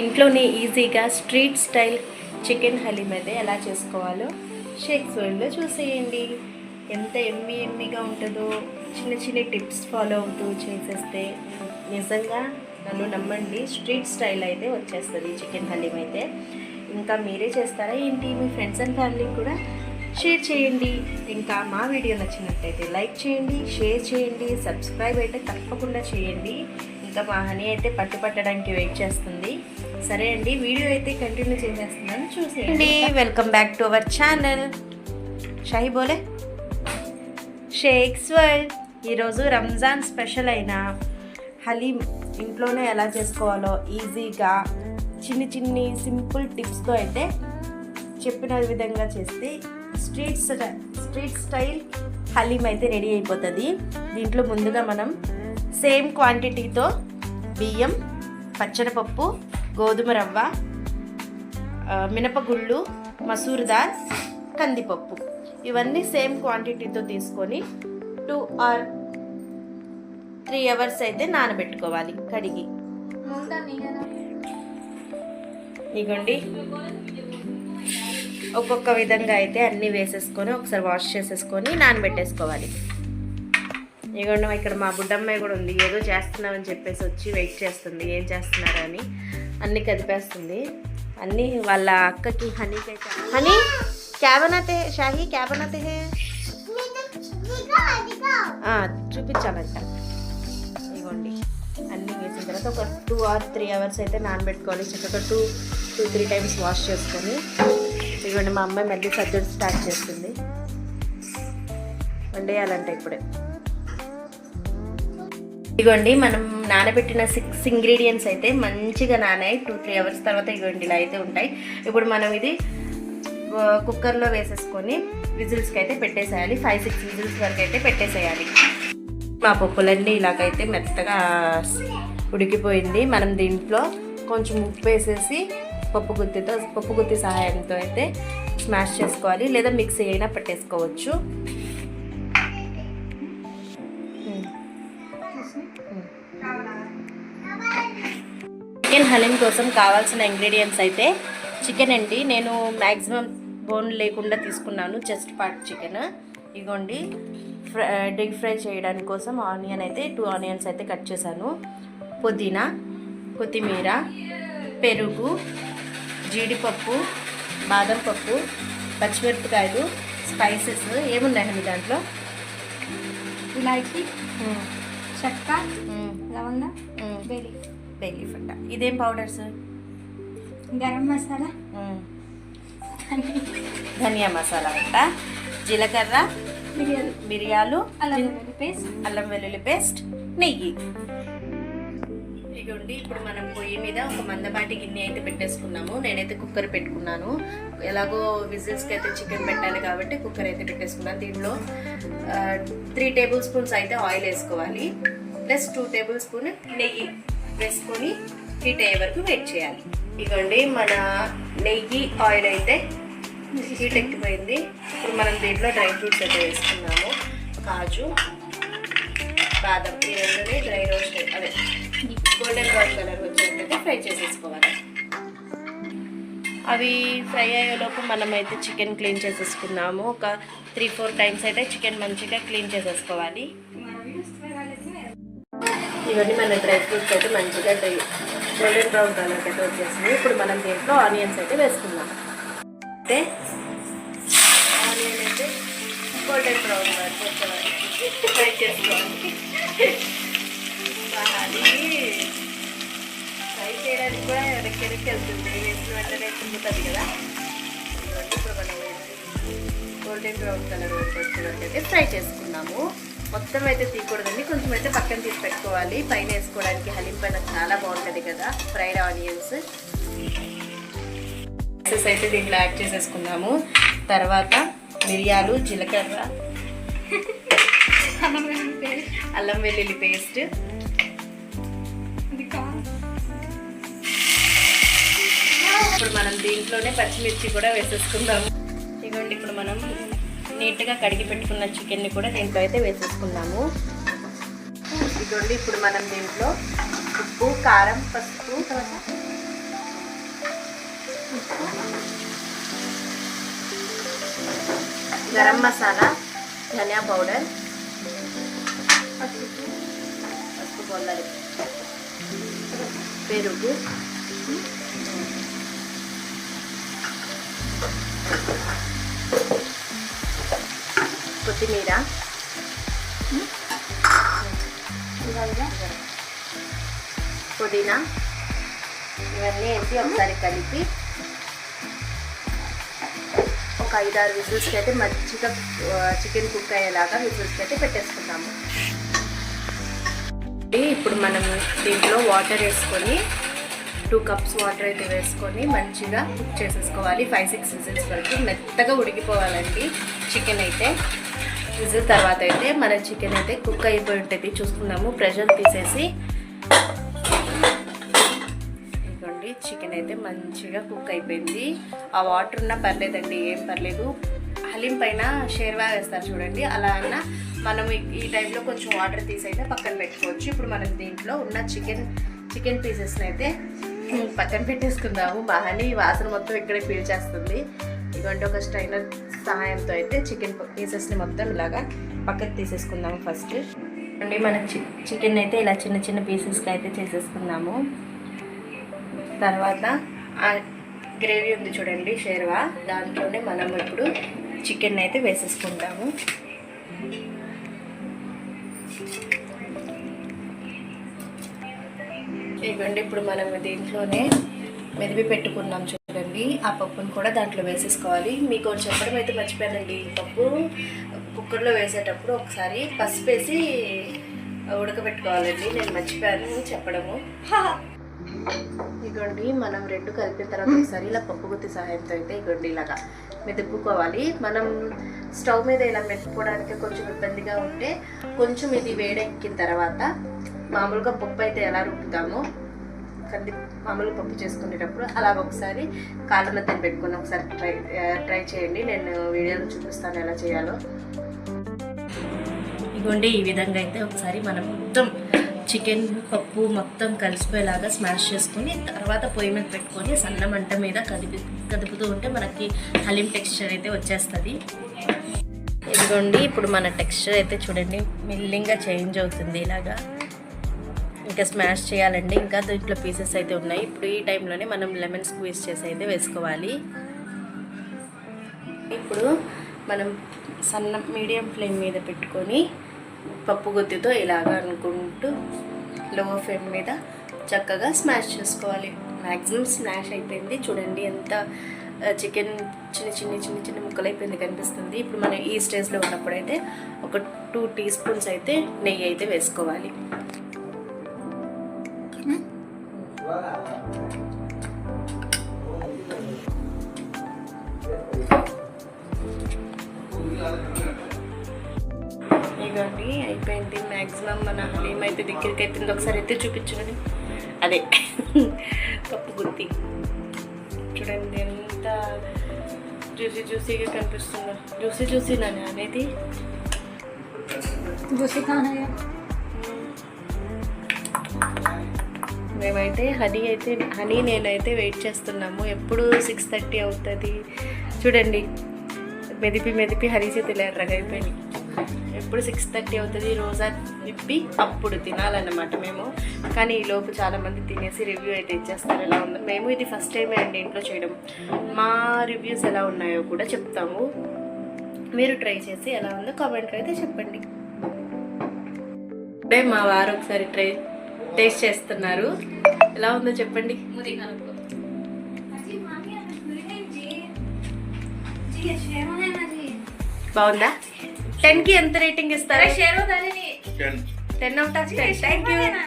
ఇంట్లోనే ఈజీగా street style chicken haleem అయితే ఎలా చేసుకోవాలో షేక్స్ వరల్డ్లో చూసేయండి. ఎంత ఎమ్మీగా ఉంటుందో చిన్న చిన్న టిప్స్ ఫాలో అవుతూ చేసేస్తే నిజంగా నన్ను నమ్మండి, స్ట్రీట్ స్టైల్ అయితే వచ్చేస్తుంది చికెన్ హలీం అయితే. ఇంకా మీరే చేస్తారా ఏంటి? మీ ఫ్రెండ్స్ అండ్ ఫ్యామిలీకి కూడా షేర్ చేయండి. ఇంకా మా వీడియో నచ్చినట్టయితే లైక్ చేయండి, షేర్ చేయండి, సబ్స్క్రైబ్ అయితే తప్పకుండా చేయండి. ఇంకా మా హనీ అయితే పట్టడానికి వెయిట్ చేస్తుంది. సరే అండి, వీడియో అయితే కంటిన్యూ చేసేస్తున్నాను, చూసేయండి. Welcome back to our channel Shahi బోలే షేక్స్ వరల్డ్. ఈరోజు రంజాన్ స్పెషల్ అయిన హలీం ఇంట్లోనే ఎలా చేసుకోవాలో ఈజీగా చిన్ని సింపుల్ టిప్స్తో అయితే చెప్పిన విధంగా చేస్తే స్ట్రీట్ స్టైల్ హలీం అయితే రెడీ అయిపోతుంది. దీంట్లో ముందుగా మనం సేమ్ క్వాంటిటీతో బియ్యం, పచ్చడిపప్పు, గోధుమ రవ్వ, మినపగుళ్ళు, మసూర్ దాల్, కందిపప్పు ఇవన్నీ సేమ్ క్వాంటిటీతో తీసుకొని 2 or 3 hours అయితే నానబెట్టుకోవాలి కడిగి. ఇగోండి ఒక్కొక్క విధంగా అయితే అన్నీ వేసేసుకొని ఒకసారి వాష్ చేసేసుకొని నానబెట్టేసుకోవాలి. ఇగోండి ఇక్కడ మా బుడ్డమ్మాయి కూడా ఉంది, ఏదో చేస్తున్నామని చెప్పేసి వచ్చి వెయిట్ చేస్తుంది. ఏం చేస్తున్నారని అన్నీ కదిపేస్తుంది. అన్నీ వాళ్ళ అక్కకి హనీకి అయితే హనీ క్యా బనాతే షాహీ క్యా బనాతే హే చూపించాలంట. ఇగోండి అన్నీ వేసిన తర్వాత ఒక 2 or 3 hours అయితే నానబెట్టుకోవాలి. చక్కగా 2-3 times వాష్ చేసుకొని. ఇదిగోండి మా అమ్మాయి మళ్ళీ సర్జరీ స్టార్ట్ చేస్తుంది. వండేయాలంటే ఇప్పుడే. ఇదిగోండి మనం నానబెట్టిన 6 ingredients అయితే మంచిగా నానాయి. 2-3 hours తర్వాత ఇదిగోండి ఇలా అయితే ఉంటాయి. ఇప్పుడు మనం ఇది కుక్కర్లో వేసేసుకొని విజిల్స్కి అయితే పెట్టేసేయాలి. 5-6 విజిల్స్ వరకు అయితే పెట్టేసేయాలి. మా పప్పులన్నీ ఇలాగైతే మెత్తగా ఉడికిపోయింది. మనం దీంట్లో కొంచెం ఉప్పు వేసేసి పప్పు గుత్తి సహాయంతో అయితే స్మాష్ చేసుకోవాలి, లేదా మిక్సీ అయినా పెట్టేసుకోవచ్చు. చికెన్ హలీం కోసం కావాల్సిన ఇంగ్రీడియంట్స్ అయితే చికెన్ అండి. నేను మ్యాక్సిమం బోన్ లేకుండా తీసుకున్నాను, జస్ట్ పార్ట్ చికెన్. ఇగోండి డీప్ ఫ్రై చేయడానికి కోసం ఆనియన్ అయితే 2 onions అయితే కట్ చేశాను. పుదీనా, కొత్తిమీర, పెరుగు, జీడిపప్పు, బాదం పప్పు, పచ్చిమిరపకాయలు, స్పైసెస్ ఏమున్నాయి మీ దాంట్లో? ఇలాచి, చెక్క, లవంగ, బే లీఫ్ అంట. ఇదేం పౌడర్స్? గరం మసాలా, ధనియా మసాలా అంట, జీలకర్ర, మిరియాలు, అల్లం వెల్లుల్లి పేస్ట్, నెయ్యి. ఇదిగోండి ఇప్పుడు మనం పొయ్యి మీద ఒక మందపాటి గిన్నె అయితే పెట్టేసుకున్నాము. నేనైతే కుక్కర్ పెట్టుకున్నాను, ఎలాగో విజిల్స్కి అయితే చికెన్ పెట్టాలి కాబట్టి కుక్కర్ అయితే పెట్టేసుకున్నాను. దీంట్లో 3 tablespoons అయితే ఆయిల్ వేసుకోవాలి, ప్లస్ 2 tablespoons నెయ్యి వేసుకొని హీట్ అయ్యే వరకు వెయిట్ చేయాలి. ఇదిగోండి మన నెయ్యి ఆయిల్ అయితే హీట్ ఎక్కిపోయింది. ఇప్పుడు మనం దీంట్లో డ్రై ఫ్రూట్స్ అయితే వేసుకున్నాము. కాజు, బాదం ఈ రెండుని డ్రై రోస్ట్ అదే గోల్డెన్ బ్రౌన్ కలర్ వచ్చేటట్టు ఫ్రై చేసేసుకోవాలి. అవి ఫ్రై అయ్యేలోపు మనం అయితే చికెన్ క్లీన్ చేసేసుకున్నాము. ఒక 3-4 times అయితే చికెన్ మంచిగా క్లీన్ చేసేసుకోవాలి. ఇవన్నీ మన డ్రై ఫ్రూట్స్ అయితే మంచిగా గోల్డెన్ బ్రౌన్ కలర్ అయితే వచ్చేసింది. ఇప్పుడు మనం దీంట్లో ఆనియన్స్ అయితే వేసుకుందాం. అయితే ఆనియన్ అయితే గోల్డెన్ బ్రౌన్ వరకు వచ్చేవాళ్ళు ఫ్రై చేసుకోవాలి. ఫ్రై చేయడానికి కూడా ఎడక్కి వెళ్తుంది, వేసిన వెంటనే తిరుగుతుంది కదా. ఇప్పుడు మనం గోల్డెన్ బ్రౌన్ కలర్ వచ్చేటట్టయితే ఫ్రై చేసుకున్నాము. మొత్తం అయితే తీయకూడదండి, కొంచెం అయితే పక్కన తీసి పెట్టుకోవాలి. పైన వేసుకోవడానికి హలీం పైన చాలా బాగుంటుంది కదా ఫ్రైడ్ ఆనియన్స్. అయితే దీంట్లో యాడ్ చేసేసుకున్నాము. తర్వాత మిరియాలు, జీలకర్ర, అల్లం వెల్లుల్లి పేస్ట్, ఇప్పుడు మనం దీంట్లోనే పచ్చిమిర్చి కూడా వేసేసుకుందాము. ఇదిగోండి ఇప్పుడు మనం నీట్గా కడిగి పెట్టుకున్న చికెన్ని కూడా దీంట్లో అయితే వేసేసుకున్నాము. ఇదిగోండి ఇప్పుడు మనం దీంట్లో ఉప్పు, కారం, పసుపు, గరం మసాలా, ధనియా పౌడర్, పసుపు పొల్లలు, పెరుగు, కొత్తిమీర, పుదీనా ఇవన్నీ వేసి ఒకసారి కలిపి ఒక 5-6 విజిల్స్కి అయితే మంచిగా చికెన్ కుక్ అయ్యేలాగా విజిల్స్కి అయితే పెట్టేసుకుందాము. ఇప్పుడు మనం దీంట్లో వాటర్ వేసుకొని 2 కప్స్ వాటర్ అయితే వేసుకొని మంచిగా కుక్ చేసేసుకోవాలి. 5-6 విజిల్స్ వరకు మెత్తగా ఉడికిపోవాలండి చికెన్ అయితే. విజిల్ తర్వాత అయితే మన చికెన్ అయితే కుక్ అయిపోయి ఉంటుంది. చూసుకున్నాము, ప్రెషర్ తీసేసి ఇదిగోండి చికెన్ అయితే మంచిగా కుక్ అయిపోయింది. ఆ వాటర్ ఉన్నా పర్లేదండి, ఏం పర్లేదు. హలీం పైన షేర్వా వేస్తారు చూడండి, అలా అన్న మనం ఈ టైంలో కొంచెం వాటర్ తీసి అయితే పక్కన పెట్టుకోవచ్చు. ఇప్పుడు మనం దీంట్లో ఉన్న చికెన్ పీసెస్ని అయితే పక్కన పెట్టేసుకుందాము. బాగానే వాసన మొత్తం ఇక్కడే పీల్చేస్తుంది. ఇదిగోండి ఒక స్ట్రైనర్ సహాయంతో అయితే చికెన్ పీసెస్ని మొత్తం ఇలాగా పక్కకు తీసేసుకుందాము. ఫస్ట్ అండి మన చికెన్ అయితే ఇలా చిన్న చిన్న పీసెస్కి అయితే చేసేసుకుందాము. తర్వాత గ్రేవీ ఉంది చూడండి షేర్వా, దాంట్లోనే మనం ఇప్పుడు చికెన్ అయితే వేసేసుకుంటాము. ఇవ్వండి ఇప్పుడు మనం దీంట్లోనే మెదిపి పెట్టుకున్నాం చూడండి, ఆ పప్పును కూడా దాంట్లో వేసేసుకోవాలి. మీకు చెప్పడం అయితే మర్చిపోయానండి, ఈ పప్పు కుక్కర్లో వేసేటప్పుడు ఒకసారి పసుపు వేసి ఉడకబెట్టుకోవాలండి, నేను మర్చిపోయాను చెప్పడము. ఇగోండి మనం 2 కలిపిన తర్వాత ఒకసారి ఇలా పప్పు గుత్తి సహాయంతో అయితే ఇగోండి ఇలాగా మెదుపుకోవాలి. మనం స్టవ్ మీద ఇలా మెదుపుకోవడానికి కొంచెం ఇబ్బందిగా ఉంటే కొంచెం ఇది వేడెక్కిన తర్వాత మామూలుగా పప్పు అయితే ఎలా రుబ్బుతామో మామూలుగా పప్పు చేసుకునేటప్పుడు అలాగ ఒకసారి కాళ్ళ మధ్యన పెట్టుకుని ఒకసారి ట్రై చేయండి. నేను వీడియోలో చూపిస్తాను ఎలా చేయాలో. ఇగోండి ఈ విధంగా అయితే ఒకసారి మనం మొత్తం చికెన్ పప్పు మొత్తం కలిసిపోయేలాగా స్మాష్ చేసుకొని తర్వాత పొయ్యి మీద పెట్టుకొని సన్న మంట మీద కదుపుతూ ఉంటే మనకి హలీం టెక్స్చర్ అయితే వచ్చేస్తుంది. ఇదిగోండి ఇప్పుడు మన టెక్స్చర్ అయితే చూడండి మెల్లింగా చేంజ్ అవుతుంది. ఇలాగా ఇంకా స్మాష్ చేయాలండి. ఇంకా దీంట్లో పీసెస్ అయితే ఉన్నాయి. ఇప్పుడు ఈ టైంలోనే మనం లెమన్ స్క్వీజ్ చేసి అయితే వేసుకోవాలి. ఇప్పుడు మనం సన్న మీడియం ఫ్లేమ్ మీద పెట్టుకొని పప్పు గుత్తితో ఇలాగా అనుకుంటూ లో ఫ్లేమ్ మీద చక్కగా స్మాష్ చేసుకోవాలి. మ్యాక్సిమం స్మాష్ అయిపోయింది చూడండి, ఎంత చికెన్ చిన్న ముక్కలు అయిపోయింది కనిపిస్తుంది. ఇప్పుడు మనం ఈ స్టేజ్లో ఉన్నప్పుడైతే ఒక 2 టీ స్పూన్స్ అయితే నెయ్యి అయితే వేసుకోవాలి. ఇదిగోండి అయిపోయింది. మ్యాక్సిమం మన హలీం అయితే దగ్గరికి అయిపోయింది. ఒకసారి అయితే చూపించండి, అదే పప్పు గుత్తి చూడండి ఎంత జ్యూసీగా కనిపిస్తుందో. జ్యూసీనా అనేది మేమైతే హనీ నేనైతే వెయిట్ చేస్తున్నాము. ఎప్పుడు 6:30 అవుతుంది చూడండి. మెదిపి హనీ చేతులు ఎర్రగా అయిపోయినాయి. ఎప్పుడు 6:30 అవుతుంది, రోజా విప్పి అప్పుడు తినాలన్నమాట మేము. కానీ ఈ లోపు చాలామంది తినేసి రివ్యూ అయితే ఇచ్చేస్తారు ఎలా ఉందో. మేము ఇది ఫస్ట్ టైమే అండి ఇంట్లో చేయడం. మా రివ్యూస్ ఎలా ఉన్నాయో కూడా చెప్తాము, మీరు ట్రై చేసి ఎలా ఉందో కామెంట్లో అయితే చెప్పండి. అంటే మా వారు ఒకసారి టేస్ట్ చేస్తున్నారు, ఎలా ఉందో చెప్పండి. బాగుందా? 10కి ఎంత రేటింగ్ ఇస్తారా? 10 out of 10. Thank you.